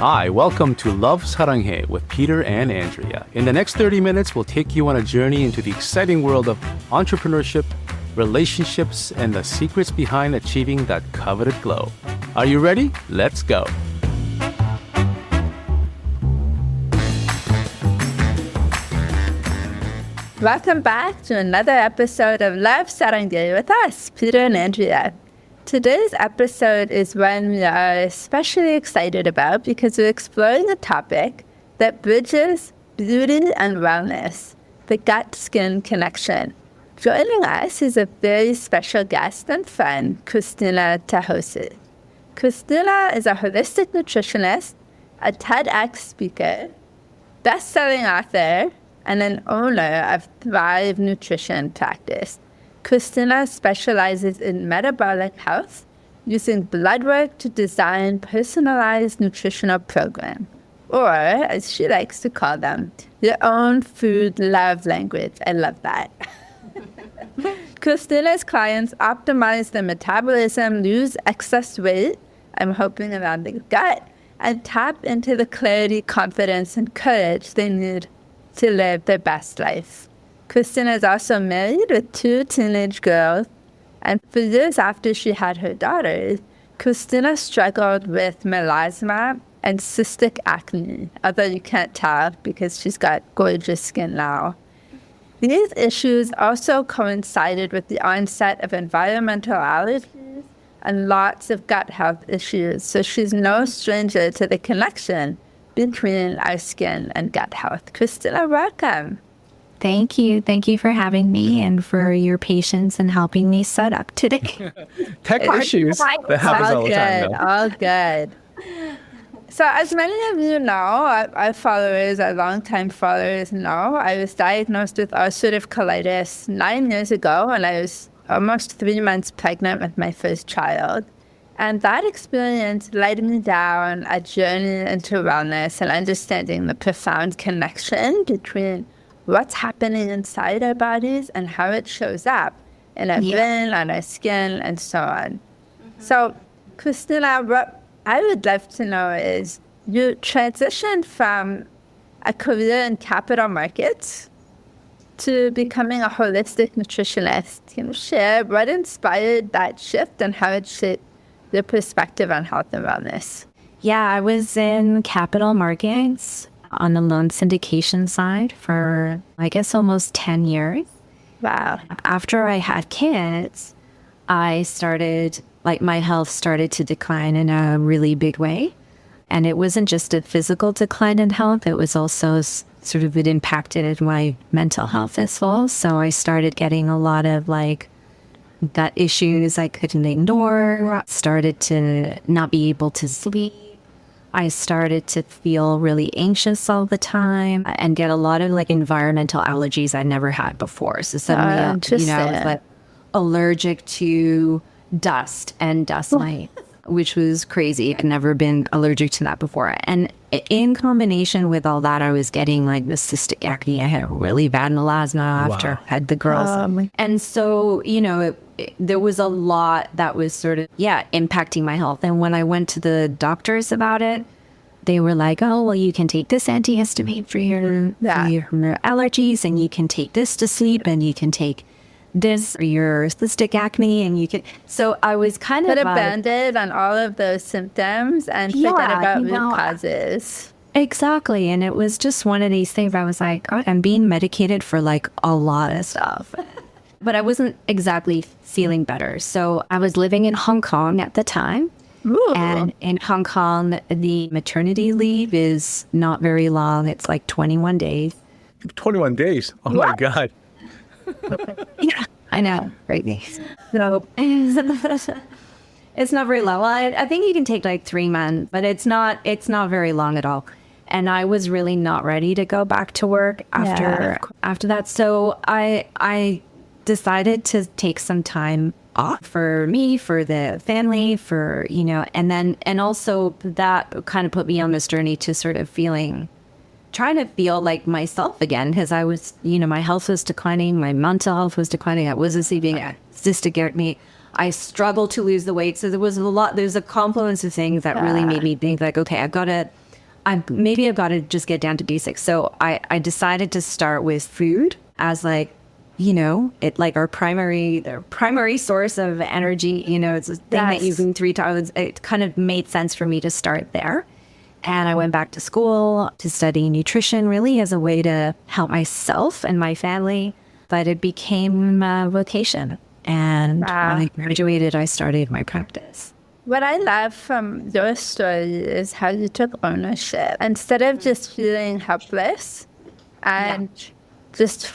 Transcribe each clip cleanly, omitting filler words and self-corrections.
Hi, welcome to Love Saranghae with Peter and Andrea. In the next 30 minutes, we'll take you on a journey into the exciting world of entrepreneurship, relationships, and the secrets behind achieving that coveted glow. Are you ready? Let's go. Welcome back to another episode of Love Saranghae with us, Peter and Andrea. Today's episode is one we are especially excited about because we're exploring a topic that bridges beauty and wellness, the gut-skin connection. Joining us is a very special guest and friend, Cristina Tahoces. Cristina is a holistic nutritionist, a TEDx speaker, best-selling author, and an owner of Thrive Nutrition Practice. Cristina specializes in metabolic health, using blood work to design personalized nutritional programs, or, as she likes to call them, your own food love language. I love that. Cristina's clients optimize their metabolism, lose excess weight, I'm hoping around the gut, and tap into the clarity, confidence, and courage they need to live their best life. Cristina is also married with 2 teenage girls, and for years after she had her daughters, Cristina struggled with melasma and cystic acne, although you can't tell because she's got gorgeous skin now. These issues also coincided with the onset of environmental allergies and lots of gut health issues, so she's no stranger to the connection between our skin and gut health. Cristina, welcome. Thank you. Thank you for having me and for your patience and helping me set up today. Tech issues. That happens all the time, though. All good. So as many of you know, our followers, our longtime followers know, I was diagnosed with ulcerative colitis 9 years ago when I was almost 3 months pregnant with my first child. And that experience led me down a journey into wellness and understanding the profound connection between what's happening inside our bodies and how it shows up in our brain, on our skin, and so on. So, Cristina, what I would love to know is you transitioned from a career in capital markets to becoming a holistic nutritionist. Can you share what inspired that shift and how it shaped your perspective on health and wellness? Yeah, I was in capital markets on the loan syndication side for, I guess, almost 10 years. Wow. After I had kids, I started, my health started to decline in a really big way. And it wasn't just a physical decline in health, it was also it impacted my mental health as well. So I started getting a lot of gut issues I couldn't ignore, started to not be able to sleep. I started to feel really anxious all the time and get a lot of environmental allergies I never had before. So suddenly, I was allergic to dust and dust mite, which was crazy. I'd never been allergic to that before. And in combination with all that, I was getting the cystic acne. I had really bad melasma after I had the girls. And so, there was a lot that was impacting my health. And when I went to the doctors about it, they were like, oh, well, you can take this antihistamine for your allergies, and you can take this to sleep, and you can take this for your cystic acne, and you can. So I was kind of put a Band-Aid on all of those symptoms and forget about root causes. Exactly. And it was just one of these things. I was like, oh, I'm being medicated for a lot of stuff. But I wasn't exactly feeling better. So I was living in Hong Kong at the time. Ooh. And in Hong Kong, the maternity leave is not very long. It's 21 days. 21 days? Oh, my God. Yeah, I know. Crazy. So it's not very long. Well, I think you can take 3 months, but it's not very long at all. And I was really not ready to go back to work after that. So I decided to take some time off for me, for the family, and also that kind of put me on this journey to sort of trying to feel like myself again, because I was, my health was declining, my mental health was declining, I wasn't sleeping, cystic acne, I struggled to lose the weight. So there's a confluence of things that really made me think okay, I've got to I've got to just get down to basics. So I decided to start with food as like, it like their primary source of energy. It's a thing that you can 3 times. It kind of made sense for me to start there. And I went back to school to study nutrition, really as a way to help myself and my family. But it became a vocation. And when I graduated, I started my practice. What I love from your story is how you took ownership. Instead of just feeling helpless and just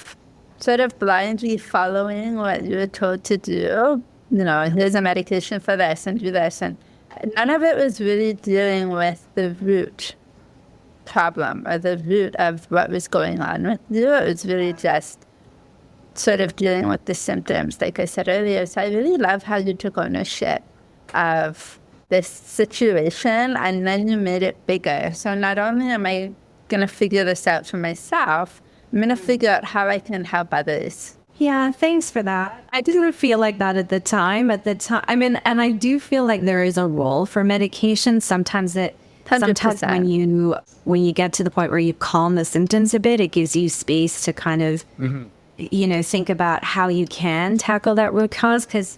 sort of blindly following what you were told to do, here's a medication for this and do this. And none of it was really dealing with the root problem or the root of what was going on with you. It was really just sort of dealing with the symptoms, like I said earlier. So I really love how you took ownership of this situation and then you made it bigger. So not only am I going to figure this out for myself, I'm going to figure out how I can help others. Yeah, thanks for that. I didn't feel like that at the time. I mean, and I do feel like there is a role for medication. Sometimes 100%. when you get to the point where you calm the symptoms a bit, it gives you space to kind of, think about how you can tackle that root cause, because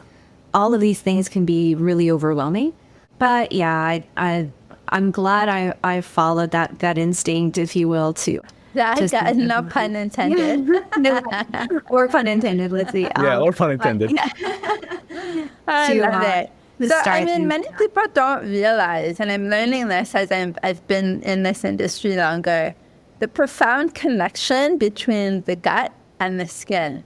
all of these things can be really overwhelming. But yeah, I'm glad I followed that gut instinct, if you will, too. No pun intended. No, or pun intended, let's see. Or pun intended. I love it. So, many people don't realize, and I'm learning this as I've been in this industry longer, the profound connection between the gut and the skin.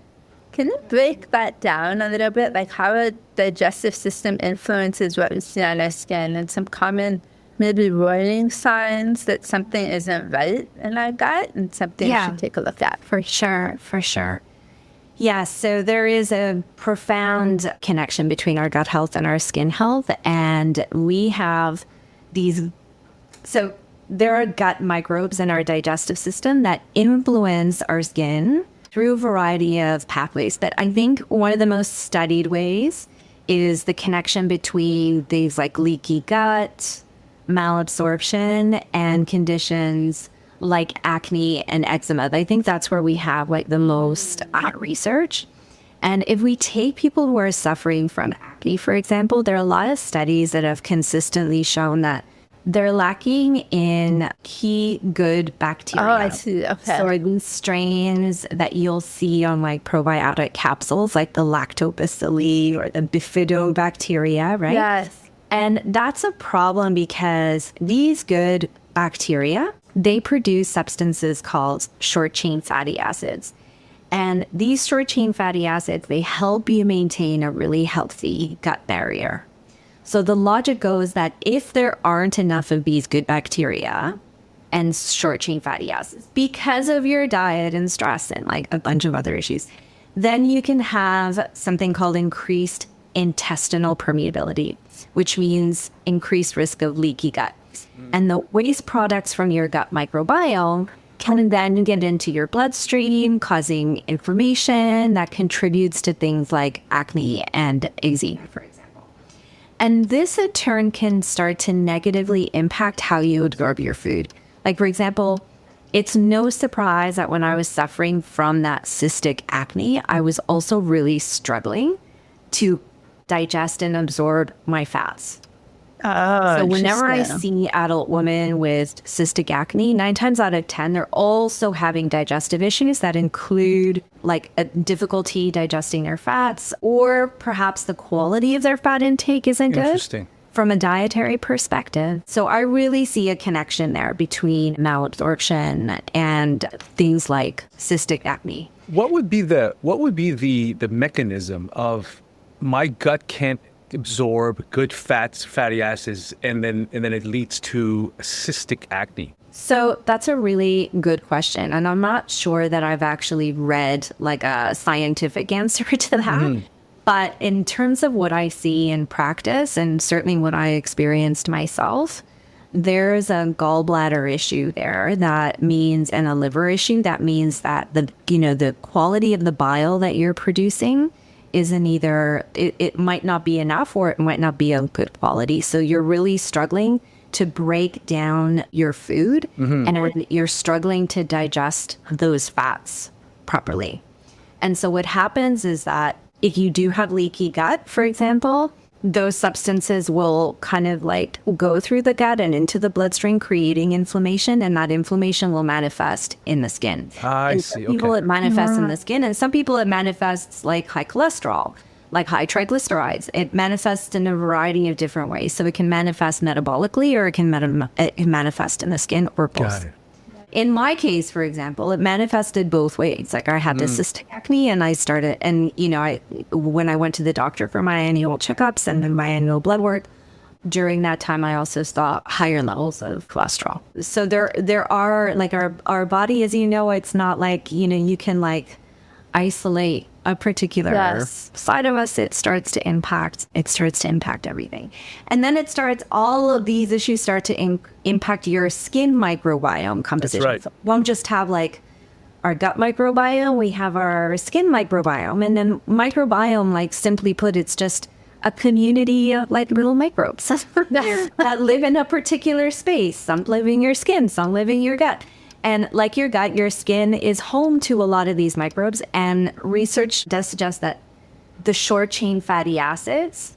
Can you break that down a little bit, like how a digestive system influences what we see on our skin and some common maybe warning signs that something isn't right in our gut and something we should take a look at? For sure. Yeah, so there is a profound connection between our gut health and our skin health. And we have so there are gut microbes in our digestive system that influence our skin through a variety of pathways. But I think one of the most studied ways is the connection between things like leaky gut, malabsorption, and conditions like acne and eczema. I think that's where we have like the most research. And if we take people who are suffering from acne, for example, there are a lot of studies that have consistently shown that they're lacking in key good bacteria. Oh, I see. Okay. So these strains that you'll see on like probiotic capsules, like the lactobacilli or the bifidobacteria, right? Yes. And that's a problem because these good bacteria, they produce substances called short-chain fatty acids. And these short-chain fatty acids, they help you maintain a really healthy gut barrier. So the logic goes that if there aren't enough of these good bacteria and short-chain fatty acids because of your diet and stress and like a bunch of other issues, then you can have something called increased intestinal permeability, which means increased risk of leaky gut. And the waste products from your gut microbiome can then get into your bloodstream, causing inflammation that contributes to things like acne and eczema, for example. And this in turn can start to negatively impact how you absorb your food. Like, for example, it's no surprise that when I was suffering from that cystic acne, I was also really struggling to digest and absorb my fats. So whenever I see adult women with cystic acne, 9 times out of 10, they're also having digestive issues that include like a difficulty digesting their fats, or perhaps the quality of their fat intake isn't good from a dietary perspective. So I really see a connection there between malabsorption and things like cystic acne. What would be the mechanism of my gut can't absorb good fatty acids, and then it leads to cystic acne? So that's a really good question. And I'm not sure that I've actually read like a scientific answer to that. Mm-hmm. But in terms of what I see in practice, and certainly what I experienced myself, there's a gallbladder issue there that means, and a liver issue that means that the quality of the bile that you're producing isn't either, it might not be enough, or it might not be of good quality. So you're really struggling to break down your food and you're struggling to digest those fats properly. And so what happens is that if you do have leaky gut, for example, those substances will kind of like go through the gut and into the bloodstream, creating inflammation, and that inflammation will manifest in the skin. I see. Some people it manifests in the skin, and some people it manifests like high cholesterol, like high triglycerides. It manifests in a variety of different ways. So it can manifest metabolically, or it can manifest in the skin, or both. Got it. In my case, for example, it manifested both ways. Like I had this cystic acne, and I started, and when I went to the doctor for my annual checkups and then my annual blood work, during that time, I also saw higher levels of cholesterol. So there are like our body, as you know, it's not like, you can like isolate a particular side of us. It starts to impact everything. And then all of these issues start to impact your skin microbiome composition. That's right. So we won't just have like our gut microbiome, we have our skin microbiome. And then microbiome, like simply put, it's just a community of like little microbes that live in a particular space. Some live in your skin, some live in your gut. And like your gut, your skin is home to a lot of these microbes. And research does suggest that the short chain fatty acids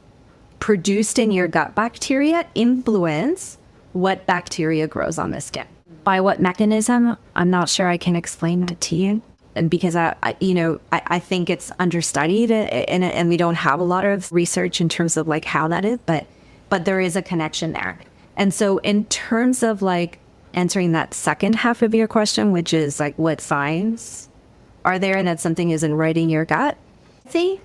produced in your gut bacteria influence what bacteria grows on the skin. By what mechanism, I'm not sure I can explain it to you. And because I think it's understudied and we don't have a lot of research in terms of like how that is, but there is a connection there. And so in terms of like answering that second half of your question, which is like what signs are there that something isn't right in your gut? See,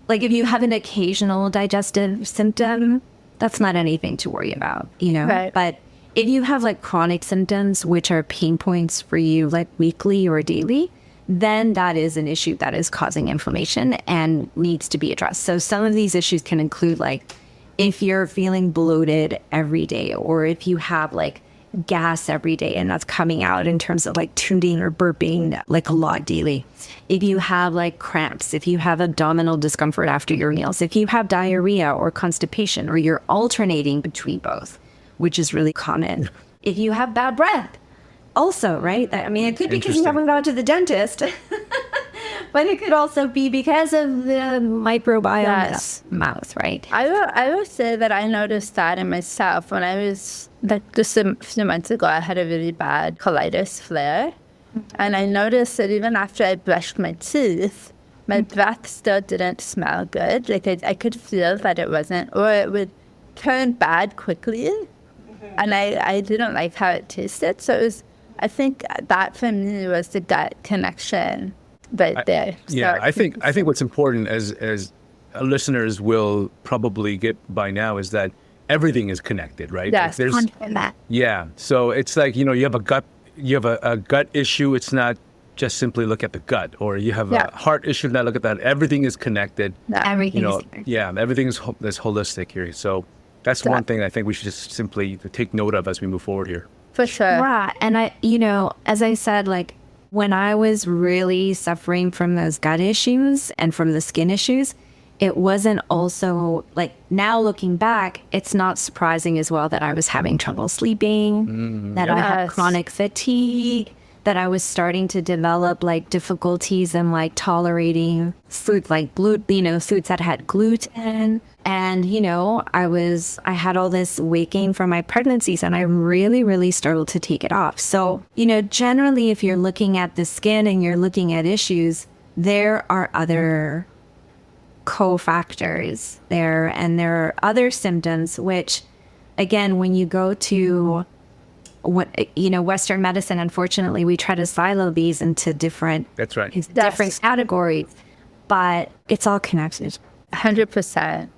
like if you have an occasional digestive symptom, that's not anything to worry about, Right. But if you have like chronic symptoms, which are pain points for you like weekly or daily, then that is an issue that is causing inflammation and needs to be addressed. So some of these issues can include like if you're feeling bloated every day, or if you have like gas every day and that's coming out in terms of like tooting or burping like a lot daily. If you have like cramps, if you have abdominal discomfort after your meals, if you have diarrhea or constipation, or you're alternating between both, which is really common. If you have bad breath, also, right? I mean, it could be because you haven't gone to the dentist, but it could also be because of the microbiome in the mouth, right? I will say that I noticed that in myself when I was, like just a few months ago, I had a really bad colitis flare. And I noticed that even after I brushed my teeth, my breath still didn't smell good. Like I could feel that it wasn't, or it would turn bad quickly. And I didn't like how it tasted. So it was, I think that for me was the gut connection right there. Yeah, I think what's important as listeners will probably get by now is that everything is connected, right? Yes, Like yeah. So it's like, you have a gut issue. It's not just simply look at the gut, or you have a heart issue, not look at that. Everything is connected. Everything is connected. Yeah, everything is holistic here. So that's one thing I think we should just simply take note of as we move forward here. For sure. Right. And as I said, like when I was really suffering from those gut issues and from the skin issues, it wasn't also like, now looking back, it's not surprising as well that I was having trouble sleeping, that I had chronic fatigue, that I was starting to develop like difficulties in like tolerating food like foods that had gluten. And, I had all this weight gain from my pregnancies, and I really, really struggled to take it off. So, generally, if you're looking at the skin and you're looking at issues, there are other cofactors there, and there are other symptoms, which, again, when you go to Western medicine, unfortunately, we try to silo these into different categories, but it's all connected. 100%.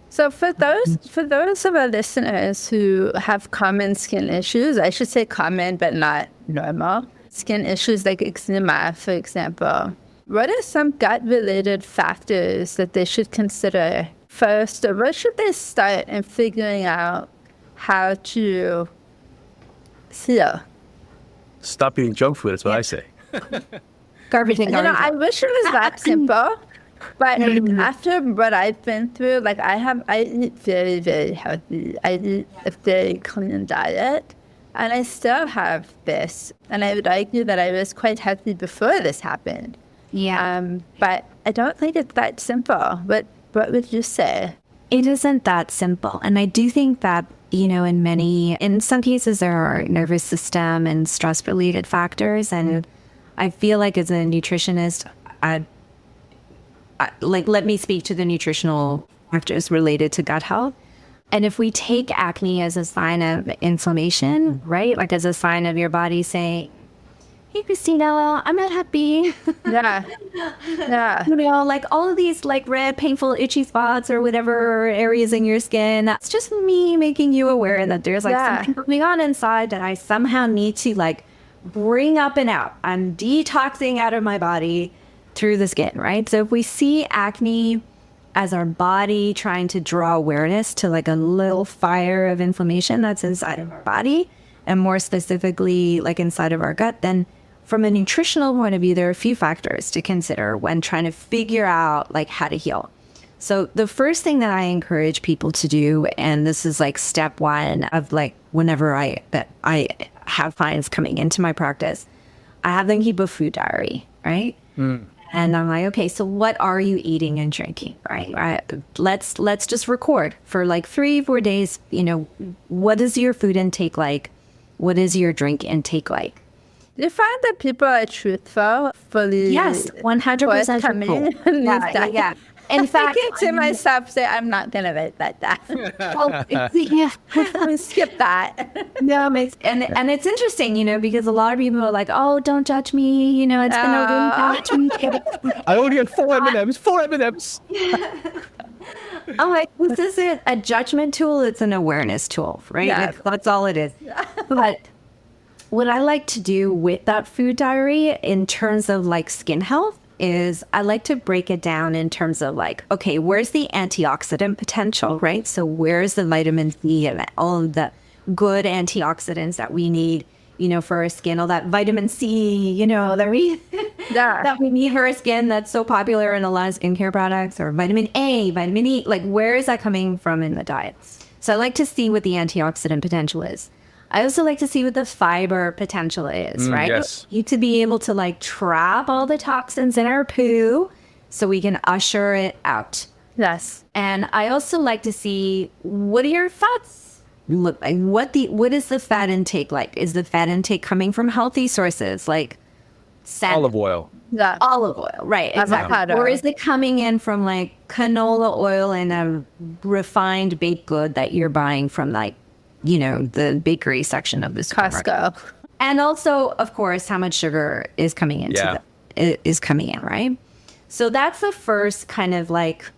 So for those of our listeners who have common skin issues, I should say common but not normal skin issues like eczema, for example, what are some gut-related factors that they should consider first, or where should they start in figuring out how to heal? Stop eating junk food, that's what I say. Garbage and garbage. I wish it was that simple. But after what I've been through, like I eat very, very healthy. I eat a very clean diet. And I still have this. And I would argue that I was quite healthy before this happened. Yeah. But I don't think it's that simple. What would you say? It isn't that simple. And I do think that, in some cases, there are nervous system and stress related factors. And I feel like as a nutritionist, let me speak to the nutritional factors related to gut health. And if we take acne as a sign of inflammation, right? Like as a sign of your body saying, hey, Cristina, I'm not happy. Yeah. Yeah. Like all of these like red, painful, itchy spots or whatever areas in your skin. That's just me making you aware that there's like something going on inside that I somehow need to like bring up and out. I'm detoxing out of my body through the skin, right? So if we see acne as our body trying to draw awareness to like a little fire of inflammation that's inside of our body, and more specifically like inside of our gut, then from a nutritional point of view, there are a few factors to consider when trying to figure out like how to heal. So the first thing that I encourage people to do, and this is like step one of like whenever I have clients coming into my practice, I have them keep a food diary, right? And I'm like, okay, so what are you eating and drinking, right? Let's just record for like 3-4 days. What is your food intake like? What is your drink intake like? Do you find that people are truthful, fully? Yes, 100% truthful. Yeah. In fact, I to myself, say, I'm not going to write that down. Skip that. No, and it's interesting, because a lot of people are like, oh, don't judge me. It's been a really bad week. I only had 4 M&Ms. I'm like, this isn't a judgment tool. It's an awareness tool, right? Yeah. That's all it is. But what I like to do with that food diary in terms of like skin health is I like to break it down in terms of like, okay, where's the antioxidant potential, right? So where's the vitamin C and all of the good antioxidants that we need, for our skin, all that vitamin C, that we need for our skin that's so popular in a lot of skincare products, or vitamin A, vitamin E, like where is that coming from in the diet? So I like to see what the antioxidant potential is. I also like to see what the fiber potential is, right? Yes. You to be able to like trap all the toxins in our poo so we can usher it out. Yes. And I also like to see what are your fats look like? What is the fat intake like? Is the fat intake coming from healthy sources like Olive oil. Yeah. Olive oil, right? Exactly. Avocado. Or is it coming in from like canola oil and a refined baked good that you're buying from like, the bakery section of this Costco? And also, of course, how much sugar is coming into is coming in, right? So that's the first kind of like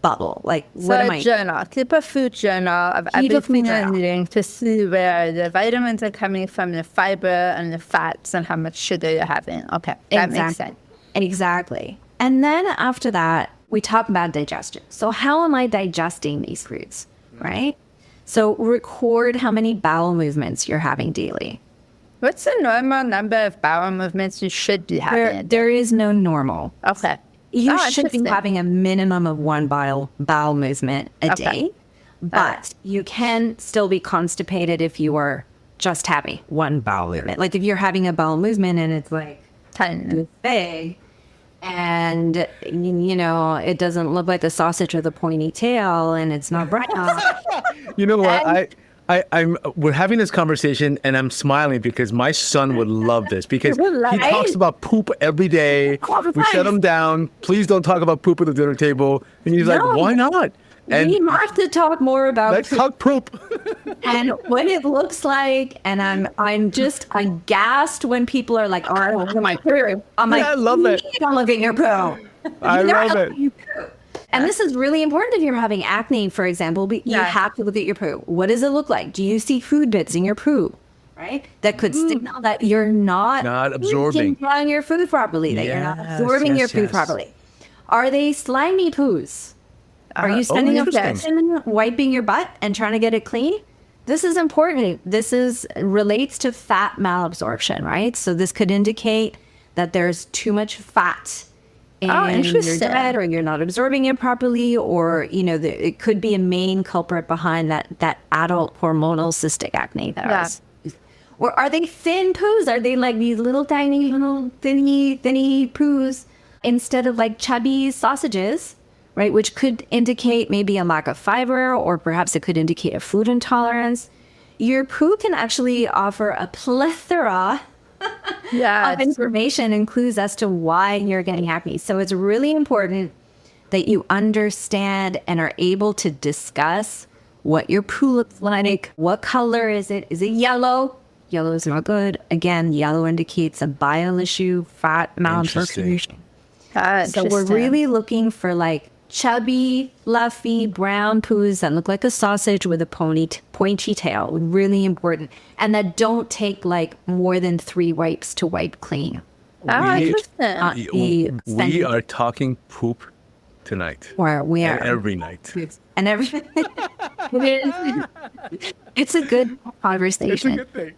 bubble. Like, what am I? Journal. Keep a food journal of everything you're eating to see where the vitamins are coming from, the fiber and the fats, and how much sugar you're having. Okay, that makes sense. Exactly. And then after that, we talk about digestion. So how am I digesting these foods, right? So record how many bowel movements you're having daily. What's the normal number of bowel movements you should be having? There is no normal. Okay. You should be having a minimum of 1 bowel movement a day. But you can still be constipated if you are just having 1 bowel movement. Like if you're having a bowel movement and it's like tiny, big, and it doesn't look like the sausage with a pointy tail, and it's not brown. You know what? We're having this conversation, and I'm smiling because my son would love this because he talks about poop every day. We shut him down. Please don't talk about poop at the dinner table. And he's like, why not? And we have to talk more about let's talk poop. And what it looks like. And I'm gassed when people are like, oh, look at my poo. I'm like, I love it. Don't look at your poo. I love it. And this is really important if you're having acne, for example, but you have to look at your poo. What does it look like? Do you see food bits in your poo? Right? That could signal that you're not absorbing your food properly, that you're not absorbing your food properly. Are they slimy poos? Are you standing up and wiping your butt and trying to get it clean? This is important. This relates to fat malabsorption, right? So this could indicate that there's too much fat in your interesting. diet, or you're not absorbing it properly, or, it could be a main culprit behind that adult hormonal cystic acne that is. Or are they thin poos? Are they like these little tiny, little thinny poos instead of like chubby sausages, right? Which could indicate maybe a lack of fiber, or perhaps it could indicate a food intolerance. Your poo can actually offer a plethora of information and clues as to why you're getting acne. So it's really important that you understand and are able to discuss what your poo looks like. What color is it? Is it yellow? Yellow is not good. Again, yellow indicates a bile issue, fat malabsorption. So we're really looking for like chubby, fluffy, brown poos that look like a sausage with a pointy tail. Really important. And that don't take like more than 3 wipes to wipe clean. We are talking poop tonight. Or we are. And every night. And every It's a good conversation. It's a good thing.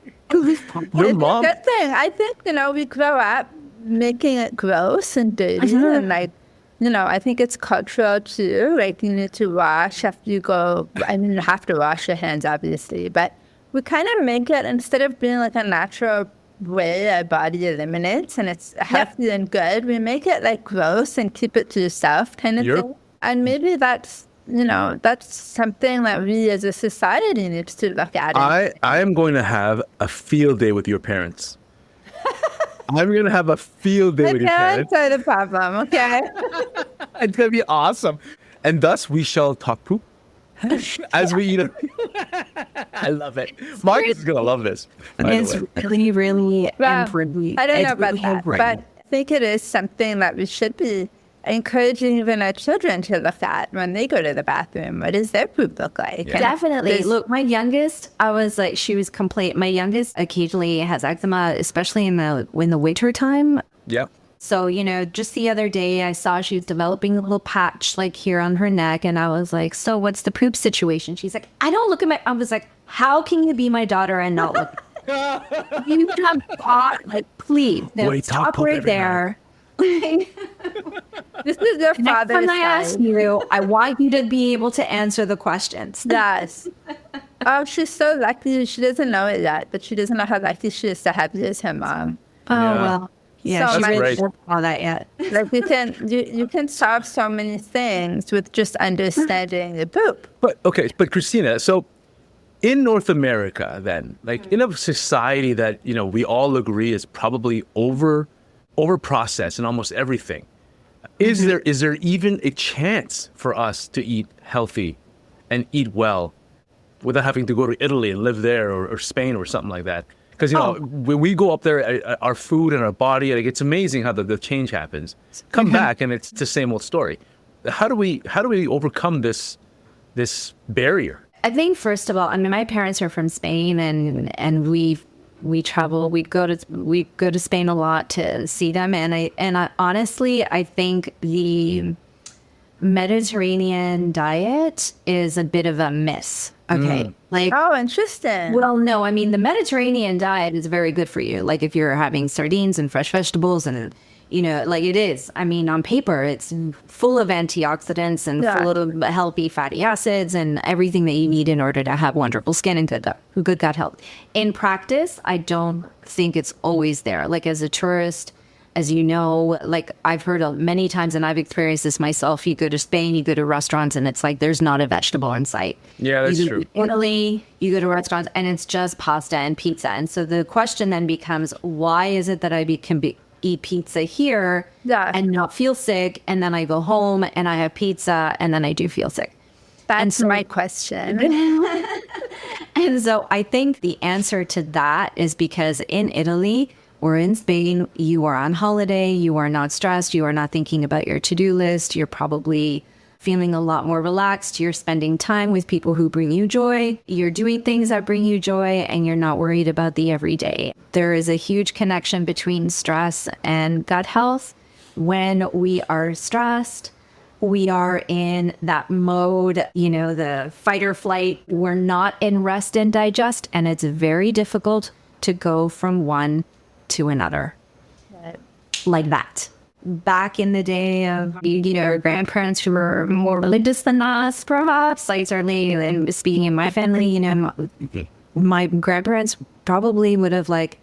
Your mom. It's a good thing. I think, we grow up making it gross and dirty. And like, I think it's cultural too. Like, you need to wash after you go. I mean, you have to wash your hands, obviously. But we kind of make it, instead of being like a natural way our body eliminates and it's healthy and good, we make it like gross and keep it to yourself kind of thing. And maybe that's something that we as a society needs to look at. I am going to have a field day with your parents. I'm going to have a field day with your parents. That's the problem, okay? It's going to be awesome. And thus, we shall talk poop as we eat it. I love it. Marcus is going to love this. It's really, really important. I don't know about that, but I think it is something that we should be encouraging even our children to look at when they go to the bathroom. What does their poop look like? Yeah. Definitely. Look, my youngest, my youngest occasionally has eczema, especially in the winter time. Yeah. So, just the other day I saw she was developing a little patch like here on her neck, and I was like, so what's the poop situation? She's like, I don't look at I was like, how can you be my daughter and not look? You have please. Wait, stop right there. This is your father's When I ask you, I want you to be able to answer the questions. Yes. Oh, she's so lucky. She doesn't know it yet, but she doesn't know how lucky she is to have you as her mom. Oh, well. Yeah, so she's great. really not on that yet. Like you can solve so many things with just understanding the poop. But Cristina, so in North America then, like in a society that, we all agree is probably over processed in almost everything, is there even a chance for us to eat healthy and eat well without having to go to Italy and live there or Spain or something like that? Because, when we go up there, our food and our body, it's amazing how the change happens. Come back and it's the same old story. How do we overcome this barrier? I think, first of all, my parents are from Spain, and we travel. We go to Spain a lot to see them, and I honestly, I think the Mediterranean diet is a bit of a miss. Okay. Oh, interesting. Well, no, the Mediterranean diet is very good for you. Like if you're having sardines and fresh vegetables and, it is. On paper, it's full of antioxidants and full of healthy fatty acids and everything that you need in order to have wonderful skin and good gut health. In practice, I don't think it's always there. Like as a tourist, as you know, like I've heard many times, and I've experienced this myself, you go to Spain, you go to restaurants, and it's like there's not a vegetable in sight. Yeah, that's true. Italy, you go to restaurants, and it's just pasta and pizza. And so the question then becomes, why is it that I can eat pizza here and not feel sick, and then I go home and I have pizza, and then I do feel sick? That's my question. And so I think the answer to that is because in Italy or in Spain, you are on holiday, you are not stressed, you are not thinking about your to-do list, you're probably feeling a lot more relaxed, you're spending time with people who bring you joy, you're doing things that bring you joy, and you're not worried about the everyday. There is a huge connection between stress and gut health. When we are stressed, we are in that mode, the fight or flight. We're not in rest and digest, and it's very difficult to go from one to another like that. back in the day of, our grandparents who were more religious than us, perhaps, like certainly, and speaking in my family, my grandparents probably would have like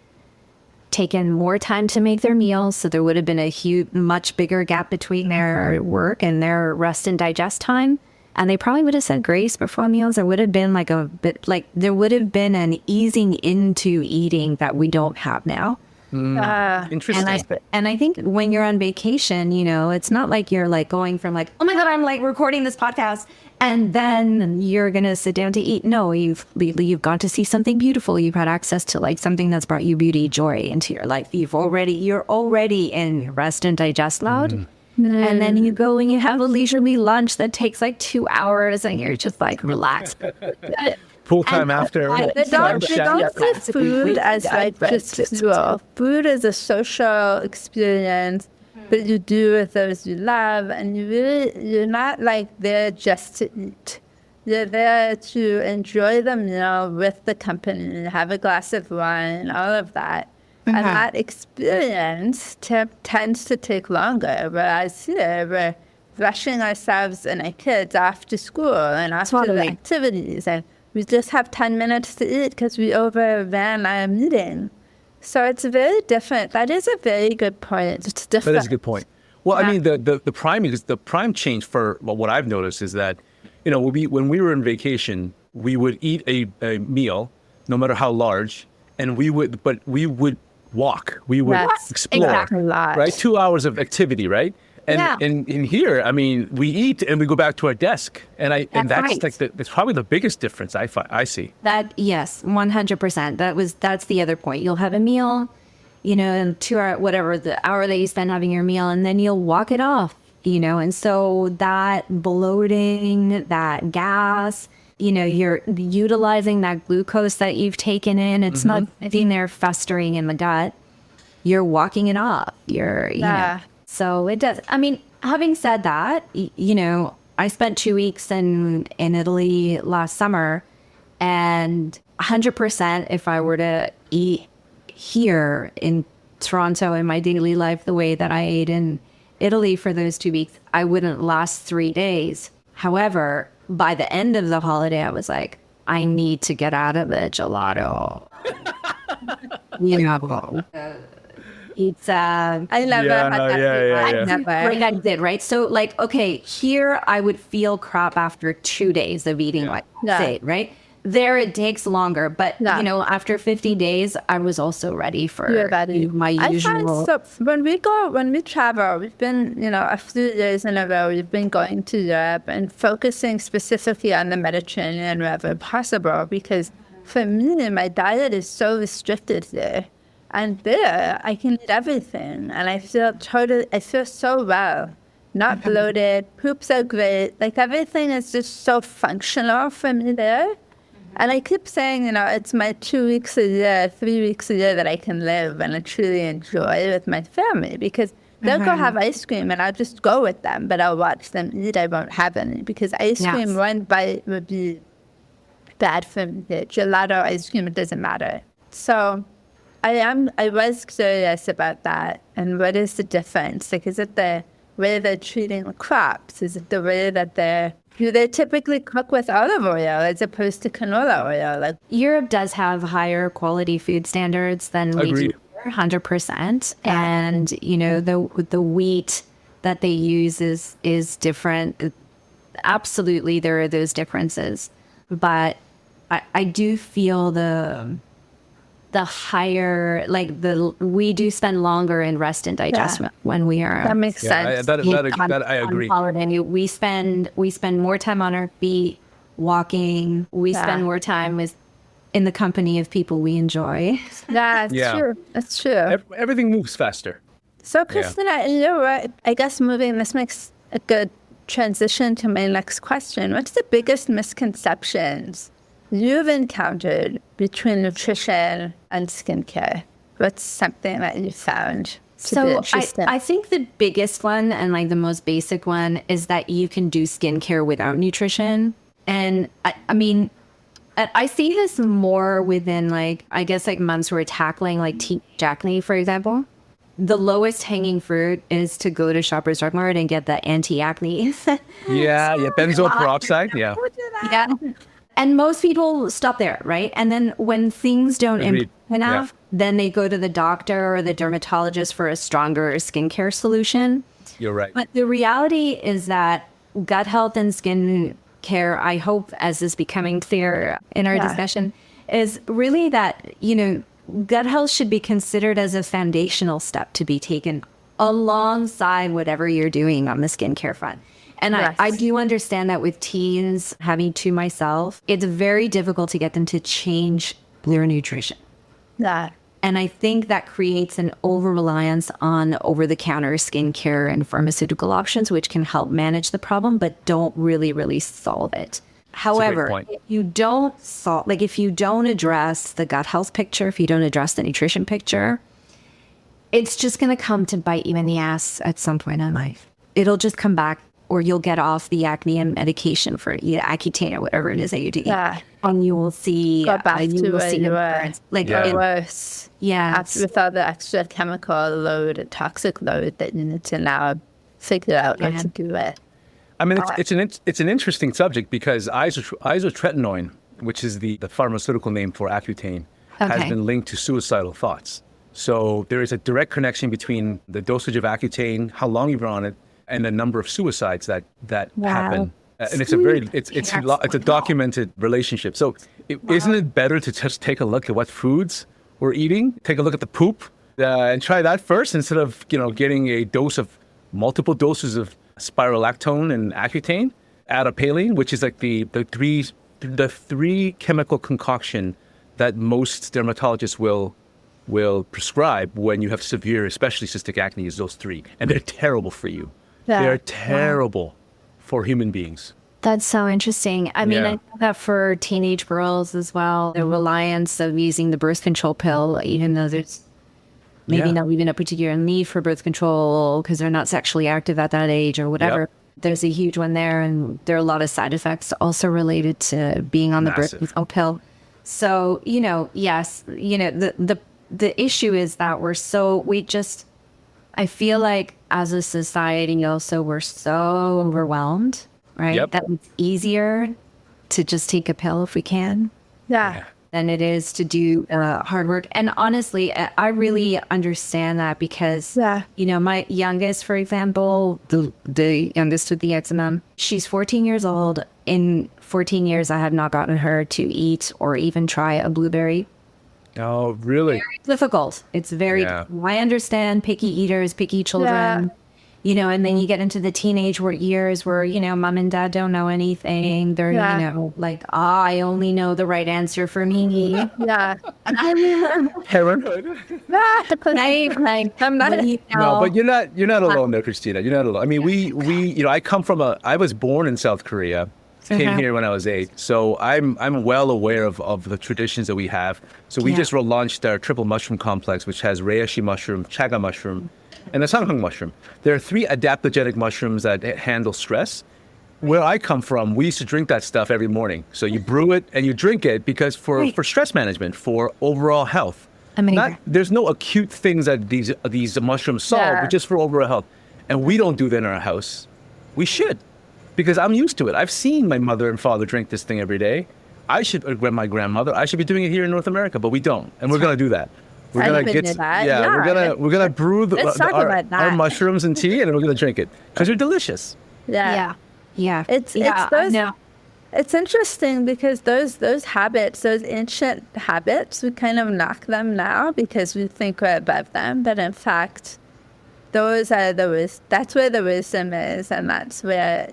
taken more time to make their meals. So there would have been a much bigger gap between their work and their rest and digest time. And they probably would have said grace before meals. There would have been there would have been an easing into eating that we don't have now. Interesting. And I think when you're on vacation, it's not like you're like going from like, oh my God, I'm like recording this podcast and then you're going to sit down to eat. No, you've gone to see something beautiful. You've had access to like something that's brought you beauty, joy into your life. You're already in rest and digest mode. And then you go and you have a leisurely lunch that takes like 2 hours and you're just like relaxed. Full time after. They don't see food as like just fuel. Food is a social experience that you do with those you love, and you're not like there just to eat. You're there to enjoy the meal with the company, have a glass of wine, all of that. And that experience tends to take longer, whereas here we're rushing ourselves and our kids after school and after the activities, and we just have 10 minutes to eat because we overran our meeting. So it's very different. That is a very good point. It's different. That is a good point. Well, I mean, the prime change for what I've noticed is that, when we were on vacation, we would eat a meal, no matter how large, and we would walk. We would explore. Exactly. Right? 2 hours of activity, right? And in here, I mean, we eat and we go back to our desk, and that's right. Like that's probably the biggest difference I see. That yes, 100%. That's the other point. You'll have a meal, in 2 hour, whatever the hour that you spend having your meal, and then you'll walk it off, and so that bloating, that gas, you're utilizing that glucose that you've taken in. It's not sitting there festering in the gut. You're walking it off. So it does. I mean, having said that, I spent 2 weeks in Italy last summer, and 100% if I were to eat here in Toronto in my daily life the way that I ate in Italy for those 2 weeks, I wouldn't last 3 days. However, by the end of the holiday, I was like, I need to get out of the gelato. It's I never had that. I did, right? So like, okay, here I would feel crap after 2 days of eating right? There it takes longer, but after 50 days, I was also ready for my usual. So when we travel, we've been, a few years in a row, we've been going to Europe and focusing specifically on the Mediterranean wherever possible, because for me, my diet is so restricted there. And there, I can eat everything, and I feel so well, not bloated, poops are great, like everything is just so functional for me there. And I keep saying, it's my 2 weeks a year, 3 weeks a year that I can live and I truly enjoy with my family, because they'll go have ice cream and I'll just go with them, but I'll watch them eat. I won't have any, because ice cream, one bite would be bad for me. Gelato, ice cream, it doesn't matter. So I was curious about that. And what is the difference? Like, is it the way they're treating the crops? Is it the way that do they typically cook with olive oil as opposed to canola oil? Like, Europe does have higher quality food standards than we do, 100%. And, the wheat that they use is different. Absolutely, there are those differences. But I do feel the higher, we do spend longer in rest and digestment when we are. That makes sense. That I agree. Holiday. We spend more time on our feet, walking. We spend more time in the company of people we enjoy. That's true. That's true. Everything moves faster. So, Cristina, I guess this makes a good transition to my next question. What's the biggest misconceptions you've encountered between nutrition and skincare? What's something that you found to be interesting? I think the biggest one and the most basic one is that you can do skincare without nutrition. And I mean, I see this more within months we're tackling teeth acne, for example. the lowest hanging fruit is to go to Shoppers Drug Mart and get the anti-acne. Yeah, benzoyl peroxide. Yeah. Yeah. And most people stop there, right? And then when things don't Agreed. improve enough, then they go to the doctor or the dermatologist for a stronger skincare solution. You're right. But the reality is that gut health and skin care, I hope, as is becoming clear in our discussion, is really that, gut health should be considered as a foundational step to be taken alongside whatever you're doing on the skincare front. And I do understand that with teens, having two myself, it's very difficult to get them to change their nutrition. Yeah. And I think that creates an over-reliance on over-the-counter skincare and pharmaceutical options, which can help manage the problem, but don't really solve it. However, if you don't if you don't address the gut health picture, if you don't address the nutrition picture, it's just going to come to bite you in the ass at some point in life. It'll just come back, or you'll get off the acne and medication for Accutane or whatever it is that you do. Yeah. And you will see, Go back to where you were. Worse. Yeah. With all the extra chemical load and toxic load that you need to now figure out how to do it. I mean, it's an interesting subject because isotretinoin, which is the pharmaceutical name for Accutane, has been linked to suicidal thoughts. So there is a direct connection between the dosage of Accutane, how long you've been on it, and the number of suicides that happen. And it's a documented relationship. So isn't it better to just take a look at what foods we're eating? Take a look at the poop and try that first instead of getting a dose of multiple doses of spirolactone and Accutane, adapalene, which is like the three chemical concoction that most dermatologists will prescribe when you have severe, especially cystic acne, is those three, and they're terrible for you. They're terrible for human beings. That's so interesting. I mean, I know that for teenage girls as well, the reliance of using the birth control pill, even though there's maybe not even a particular need for birth control because they're not sexually active at that age or whatever. There's a huge one there, and there are a lot of side effects also related to being on the birth control pill. So, yes, the issue is that I feel like as a society also we're so overwhelmed, right? That it's easier to just take a pill if we can. Yeah. Than it is to do hard work. And honestly, I really understand that because, my youngest, for example, the youngest with the eczema, she's 14 years old. In 14 years, I have not gotten her to eat or even try a blueberry. Oh, really? Very difficult. It's very, I understand picky eaters, picky children. And then you get into the teenage years where, mom and dad don't know anything. They're, I only know the right answer for me. Yeah. Parenthood. I'm not. No, but you're not alone though, Cristina. You're not alone. I mean, I was born in South Korea. Came here when I was 8. So I'm well aware of the traditions that we have. So we just launched our triple mushroom complex, which has reishi mushroom, chaga mushroom, and the sanghang mushroom. There are 3 adaptogenic mushrooms that handle stress. Where I come from, we used to drink that stuff every morning. So you brew it and you drink it because for stress management, for overall health. There's no acute things that these mushrooms solve, but just for overall health. And we don't do that in our house. We should. Because I'm used to it. I've seen my mother and father drink this thing every day. I should be doing it here in North America, but we don't. And we're going to do that. We're going to we're going to brew our mushrooms and tea, and we're going to drink it because they're delicious. Yeah. It's interesting because those habits, those ancient habits, we kind of knock them now because we think we're above them, but in fact, that's where the wisdom is, and that's where,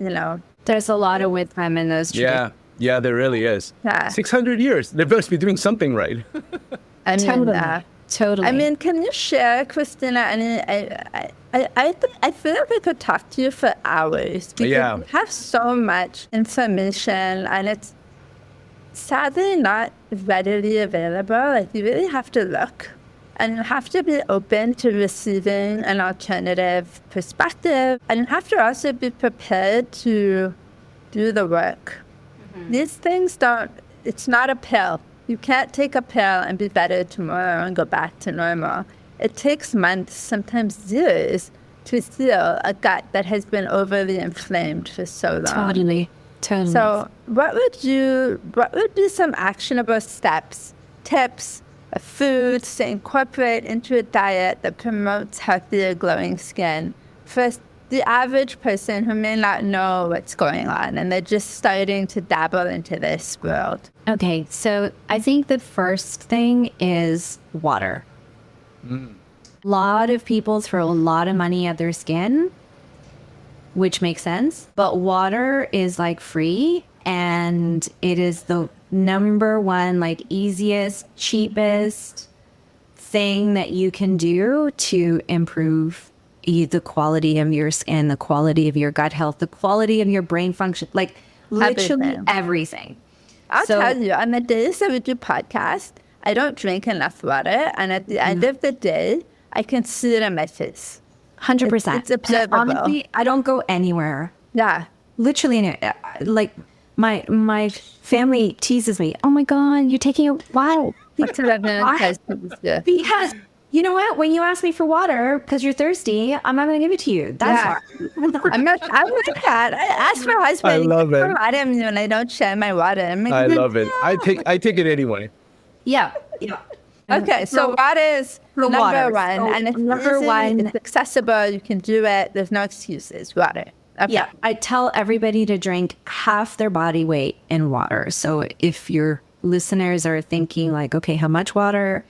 there's a lot of wisdom in those traditions. Yeah, there really is. 600 years. They must be doing something right. Totally. I mean, can you share, Cristina? I mean, I feel like I could talk to you for hours because you have so much information, and it's sadly not readily available. Like, you really have to look. And you have to be open to receiving an alternative perspective. And you have to also be prepared to do the work. These things it's not a pill. You can't take a pill and be better tomorrow and go back to normal. it takes months, sometimes years, to heal a gut that has been overly inflamed for so long. Totally. So what would be some actionable steps, tips, foods to incorporate into a diet that promotes healthier, glowing skin for the average person who may not know what's going on and they're just starting to dabble into this world? Okay, so I think the first thing is water. A lot of people throw a lot of money at their skin, which makes sense, but water is like free, and it is the number one, like, easiest, cheapest thing that you can do to improve the quality of your skin, the quality of your gut health, the quality of your brain function, like literally everything. I'll tell you, on the days that we do podcast, I don't drink enough water, and at the end of the day, I can see it in my face. 100%. It's observable. Honestly, I don't go anywhere. Yeah. Literally, like, my family teases me. Oh my God, you're taking a wow. That's what I've been Because you know what? When you ask me for water because you're thirsty, I'm not going to give it to you. That's hard. I'm like that. I ask my husband. I love it. I don't, when I don't share my water. I love it. I take it anyway. Yeah. Okay, so water is number water. one, So and it's number easy, one. it's accessible. You can do it. There's no excuses. Water. Okay. Yeah. I tell everybody to drink half their body weight in water. So if your listeners are thinking like, okay, how much water?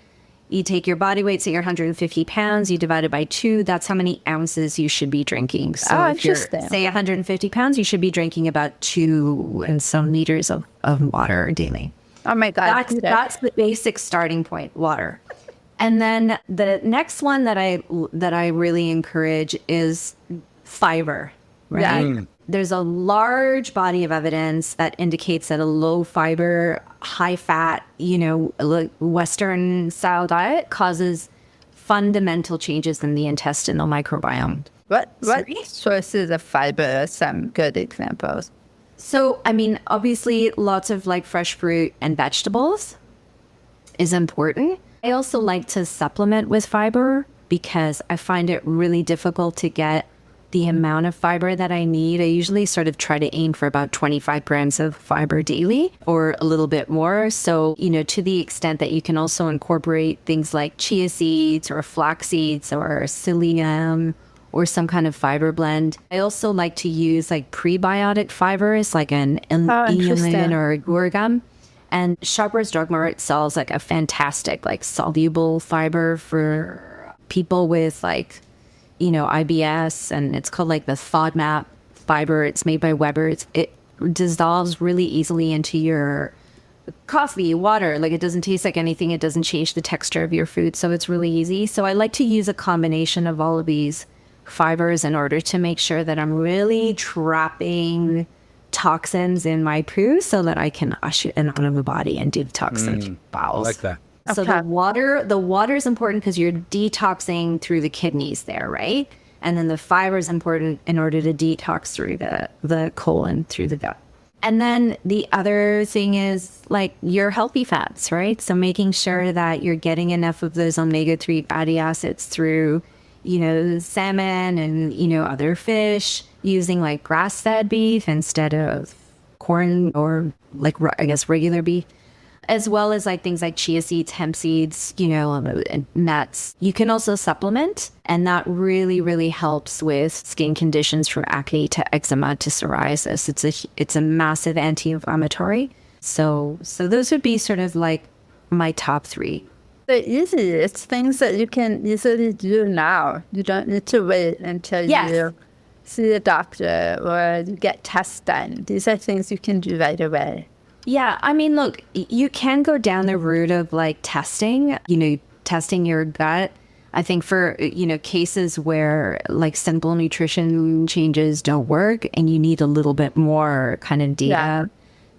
You take your body weight, say you're 150 pounds, you divide it by 2, that's how many ounces you should be drinking. So if you're, say, 150 pounds, you should be drinking about 2 and some liters of water daily. Oh my God. That's the basic starting point, water. And then the next one that I really encourage is fiber, right? Yeah. There's a large body of evidence that indicates that a low fiber, high fat, Western style diet causes fundamental changes in the intestinal microbiome. What sources of fiber are some good examples? So, I mean, obviously lots of like fresh fruit and vegetables is important. I also like to supplement with fiber because I find it really difficult to get the amount of fiber that I need. I usually sort of try to aim for about 25 grams of fiber daily or a little bit more. So, to the extent that you can also incorporate things like chia seeds or flax seeds or psyllium or some kind of fiber blend. I also like to use like prebiotic fibers like an inulin or gurgum. And Shoppers Drug Mart sells like a fantastic like soluble fiber for people with like IBS, and it's called like the FODMAP fiber. It's made by Weber. It dissolves really easily into your coffee, water. Like, it doesn't taste like anything. It doesn't change the texture of your food. So it's really easy. So I like to use a combination of all of these fibers in order to make sure that I'm really trapping toxins in my poo so that I can ush it out of the body and detox the bowels. I like that. So the water is important because you're detoxing through the kidneys there, right? And then the fiber is important in order to detox through the colon, through the gut. And then the other thing is like your healthy fats, right? So making sure that you're getting enough of those omega-3 fatty acids through, salmon and, other fish, using like grass-fed beef instead of corn or like, I guess, regular beef. As well as like things like chia seeds, hemp seeds, and nuts. You can also supplement, and that really, really helps with skin conditions from acne to eczema to psoriasis. It's a massive anti-inflammatory. So those would be sort of like my top 3. They're easy. It's things that you can easily do now. You don't need to wait until you see a doctor or you get tests done. These are things you can do right away. Yeah, I mean, look, you can go down the route of like testing your gut. I think for, cases where like simple nutrition changes don't work and you need a little bit more kind of data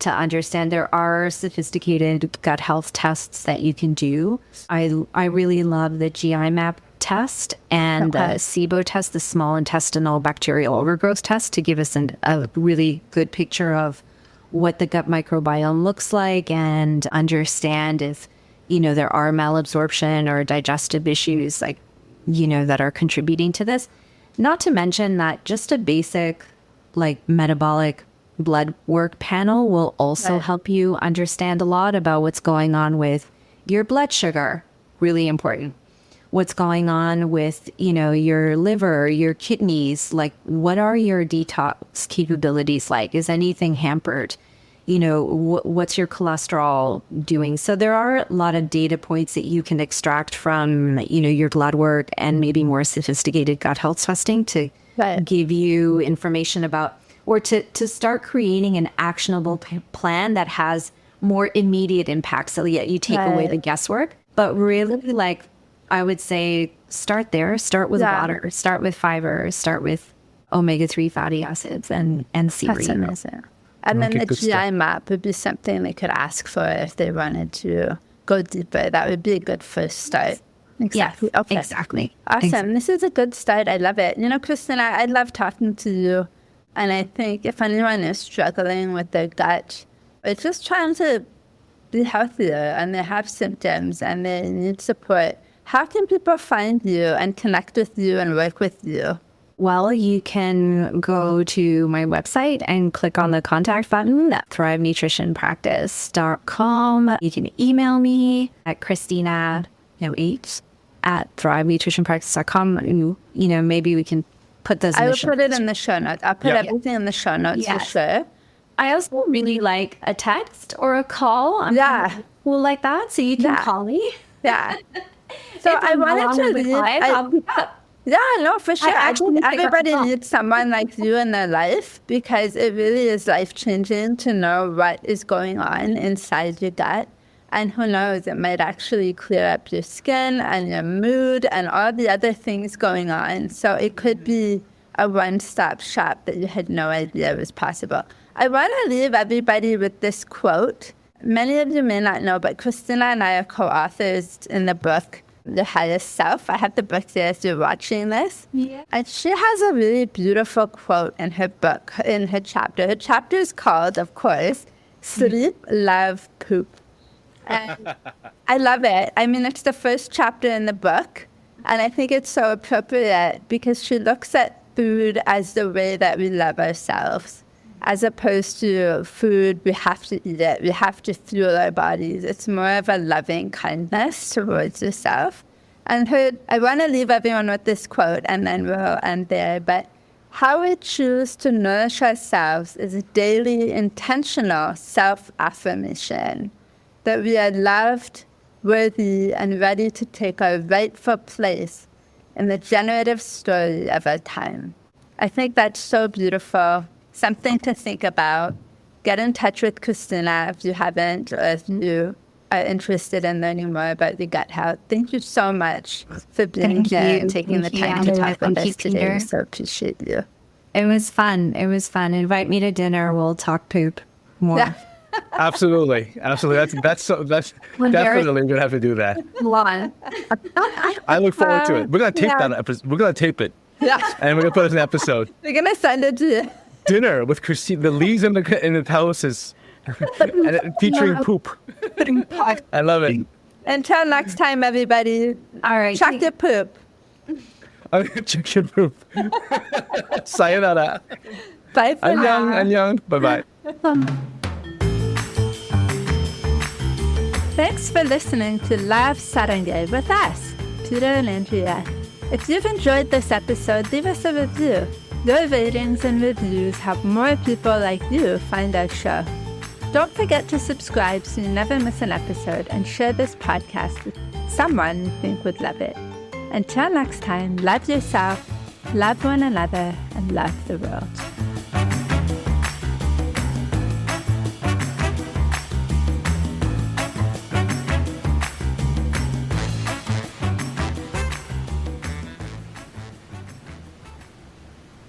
to understand, there are sophisticated gut health tests that you can do. I really love the GI map test and the SIBO test, the small intestinal bacterial overgrowth test, to give us a really good picture of what the gut microbiome looks like and understand if, there are malabsorption or digestive issues like, that are contributing to this. Not to mention that just a basic like metabolic blood work panel will also help you understand a lot about what's going on with your blood sugar. Really important. What's going on with, your liver, your kidneys, like what are your detox capabilities like? Is anything hampered? What's your cholesterol doing? So there are a lot of data points that you can extract from, your blood work and maybe more sophisticated gut health testing to give you information about, or to start creating an actionable plan that has more immediate impact. So yeah, you take away the guesswork, but really like, I would say start there, start with water, start with fiber, start with omega-3 fatty acids and see where you go. And then the GI map would be something they could ask for if they wanted to go deeper. That would be a good first start. Exactly. Yeah, okay. exactly. Awesome. Exactly. This is a good start. I love it. Cristina, I love talking to you. And I think if anyone is struggling with their gut, or just trying to be healthier and they have symptoms and they need support, how can people find you and connect with you and work with you? Well, you can go to my website and click on the contact button at thrivenutritionpractice.com. You can email me at Cristina, at thrivenutritionpractice.com. Maybe we can put those in the show notes. I will put it in the show notes. I'll put everything in the show notes for sure. I also really like a text or a call. I'm cool like that, so you can call me. Yeah. So I wanted to leave. For sure. I think everybody needs someone like you in their life because it really is life-changing to know what is going on inside your gut. And who knows, it might actually clear up your skin and your mood and all the other things going on. So it could be a one-stop shop that you had no idea was possible. I want to leave everybody with this quote. Many of you may not know, but Cristina and I are co-authors in the book, The Highest Self. I have the book there as you're watching this. Yeah. And she has a really beautiful quote in her book, in her chapter. Her chapter is called, of course, Sleep, Love, Poop. And I love it. I mean, it's the first chapter in the book. And I think it's so appropriate because she looks at food as the way that we love ourselves. As opposed to food, we have to eat it. We have to fuel our bodies. It's more of a loving kindness towards yourself. And I want to leave everyone with this quote, and then we'll end there. But how we choose to nourish ourselves is a daily, intentional self-affirmation that we are loved, worthy, and ready to take our rightful place in the generative story of our time. I think that's so beautiful. Something to think about. Get in touch with Cristina if you haven't, or if you are interested in learning more about the gut health. Thank you so much for being here and taking the time to talk with us today. So appreciate you. It was fun. Invite me to dinner. We'll talk poop more. Yeah. Absolutely. That's definitely gonna have to do that. I look forward to it. We're gonna tape that episode. We're gonna tape it. Yeah. And we're gonna put it in an episode. We're gonna send it to you. Dinner with Cristina, the leaves and the Tahoces, and featuring poop. I love it. Until next time, everybody. All right. Check your poop. Check your poop. Sayonara. Bye for now. Annyeong. Bye-bye. Thanks for listening to Love Saranghae with us, Peter and Andrea. If you've enjoyed this episode, leave us a review. Your ratings and reviews help more people like you find our show. Don't forget to subscribe so you never miss an episode and share this podcast with someone you think would love it. Until next time, love yourself, love one another, and love the world.